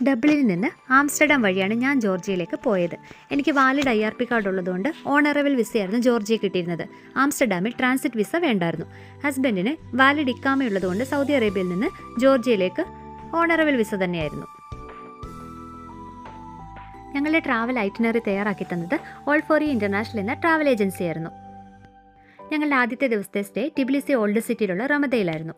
ഡബ്ലിനിൽ നിന്ന് ആംസ്റ്റർഡാം വഴിയാണ് ഞാൻ ജോർജിയയിലേക്ക് പോയത്. എനിക്ക് വാലിഡ് IRP കാർഡ് ഉള്ളതുകൊണ്ട് ഓണറബിൾ വിസയായിരുന്നു ജോർജിയ കിട്ടിയിരുന്നത്. ആംസ്റ്റർഡാമിൽ ട്രാൻസിറ്റ് വിസ വേണ്ടായിരുന്നു. ഹസ്ബൻഡിന് വാലിഡ് ഇക്കാമയുള്ളതുകൊണ്ട് സൗദി അറേബ്യയിൽ നിന്ന് ജോർജിയയിലേക്ക് ഓണറബിൾ വിസ തന്നെയായിരുന്നു. ഞങ്ങളുടെ ട്രാവൽ ഐറ്റിനറി തയ്യാറാക്കി തന്നത് ഓൾഫോറി ഇൻ്റർനാഷണൽ എന്ന ട്രാവൽ ഏജൻസി ആയിരുന്നു. ഞങ്ങളുടെ ആദ്യത്തെ ദിവസത്തെ സ്റ്റേ ടിബിലിസി ഓൾഡ് സിറ്റിയിലുള്ള റമദയിലായിരുന്നു.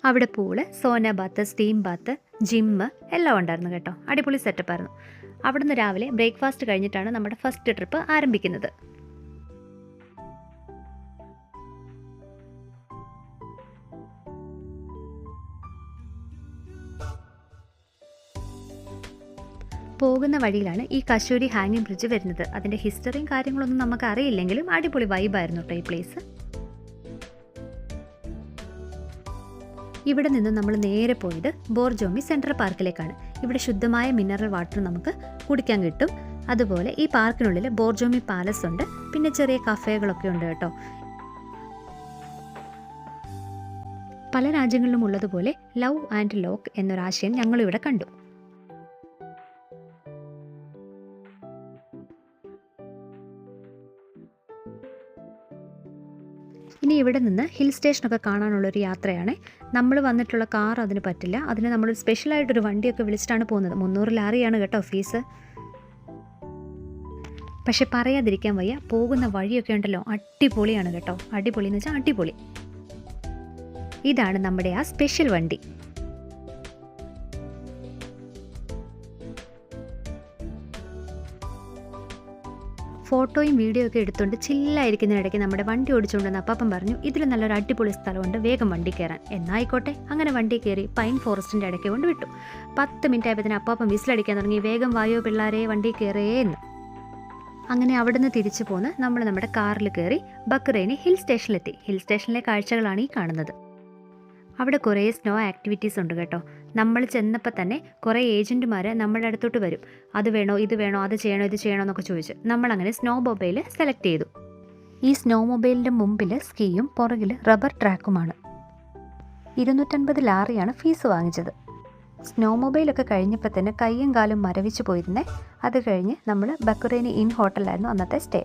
അവിടെ pool, sauna bath, steam bath, gym എല്ലാം ഉണ്ടായിരുന്നു കേട്ടോ. അടിപൊളി സെറ്റപ്പായിരുന്നു. അവിടുന്ന് രാവിലെ ബ്രേക്ക്ഫാസ്റ്റ് കഴിഞ്ഞിട്ടാണ് നമ്മുടെ ഫസ്റ്റ് ട്രിപ്പ് ആരംഭിക്കുന്നത്. പോകുന്ന വഴിയിലാണ് ഈ കശൂരി ഹാങ്ങിങ് ബ്രിഡ്ജ് വരുന്നത്. അതിൻ്റെ ഹിസ്റ്ററിയും കാര്യങ്ങളൊന്നും നമുക്ക് അറിയില്ലെങ്കിലും അടിപൊളി വൈബായിരുന്നു കേട്ടോ ഈ പ്ലേസ്. ഇവിടെ നിന്ന് നമ്മൾ നേരെ പോയത് ബോർജോമി സെൻട്രൽ പാർക്കിലേക്കാണ്. ഇവിടെ ശുദ്ധമായ മിനറൽ വാട്ടർ നമുക്ക് കുടിക്കാൻ കിട്ടും. അതുപോലെ ഈ പാർക്കിനുള്ളിൽ ബോർജോമി പാലസ് ഉണ്ട്. പിന്നെ ചെറിയ കഫേകളൊക്കെ ഉണ്ട് കേട്ടോ. പല രാജ്യങ്ങളിലും ഉള്ളതുപോലെ ലവ് ആൻഡ് ലോക്ക് എന്നൊരാശയം ഞങ്ങളിവിടെ കണ്ടു. ഇനി ഇവിടെ നിന്ന് ഹിൽ സ്റ്റേഷനൊക്കെ കാണാനുള്ളൊരു യാത്രയാണ്. നമ്മൾ വന്നിട്ടുള്ള കാർ അതിന് പറ്റില്ല. അതിന് നമ്മൾ സ്പെഷ്യലായിട്ടൊരു വണ്ടിയൊക്കെ വിളിച്ചിട്ടാണ് പോകുന്നത്. 300 ലാറിയാണ് കേട്ടോ ഫീസ്. പക്ഷെ പറയാതിരിക്കാൻ വയ്യ, പോകുന്ന വഴിയൊക്കെ ഉണ്ടല്ലോ അടിപൊളിയാണ് കേട്ടോ. അടിപൊളി എന്ന് വെച്ചാൽ അടിപൊളി. ഇതാണ് നമ്മുടെ ആ സ്പെഷ്യൽ വണ്ടി. ഫോട്ടോയും വീഡിയോ ഒക്കെ എടുത്തുകൊണ്ട് ചില്ലായിരിക്കുന്നതിനിടയ്ക്ക് നമ്മുടെ വണ്ടി ഓടിച്ചുകൊണ്ടെന്ന് അപ്പാപ്പൻ പറഞ്ഞു, ഇതിൽ നല്ലൊരു അടിപൊളി സ്ഥലമുണ്ട്, വേഗം വണ്ടി കയറാൻ. എന്നായിക്കോട്ടെ, അങ്ങനെ വണ്ടി കയറി പൈൻ ഫോറസ്റ്റിൻ്റെ ഇടയ്ക്ക് കൊണ്ട് വിട്ടു. 10 മിനിറ്റ് ആയപ്പോൾ അപ്പാപ്പൻ വിസിലടിക്കാൻ തുടങ്ങി, വേഗം വായോ പിള്ളേരെ വണ്ടി കയറേ എന്ന്. അങ്ങനെ അവിടുന്ന് തിരിച്ചു പോന്ന് നമ്മൾ നമ്മുടെ കാറിൽ കയറി ബക്രൈനി ഹിൽ സ്റ്റേഷനിലെത്തി. ഹിൽ സ്റ്റേഷനിലെ കാഴ്ചകളാണ് ഈ കാണുന്നത്. അവിടെ കുറേ സ്നോ ആക്ടിവിറ്റീസ് ഉണ്ട് കേട്ടോ. നമ്മൾ ചെന്നപ്പോൾ തന്നെ കുറേ ഏജൻറ്റുമാർ നമ്മുടെ അടുത്തോട്ട് വരും. അത് വേണോ, ഇത് വേണോ, അത് ചെയ്യണോ, ഇത് ചെയ്യണോ എന്നൊക്കെ ചോദിച്ച് നമ്മളങ്ങനെ സ്നോ മൊബൈൽ സെലക്ട് ചെയ്തു. ഈ സ്നോ മൊബൈലിൻ്റെ മുമ്പിൽ സ്കീയും പുറകിൽ റബ്ബർ ട്രാക്കുമാണ്. 250 ലാറിയാണ് ഫീസ് വാങ്ങിച്ചത്. സ്നോ മൊബൈലൊക്കെ കഴിഞ്ഞപ്പോൾ തന്നെ കയ്യും കാലും മരവിച്ച് പോയിരുന്നേ. അത് കഴിഞ്ഞ് നമ്മൾ ബക്രൈനി ഇൻ ഹോട്ടലായിരുന്നു അന്നത്തെ സ്റ്റേ.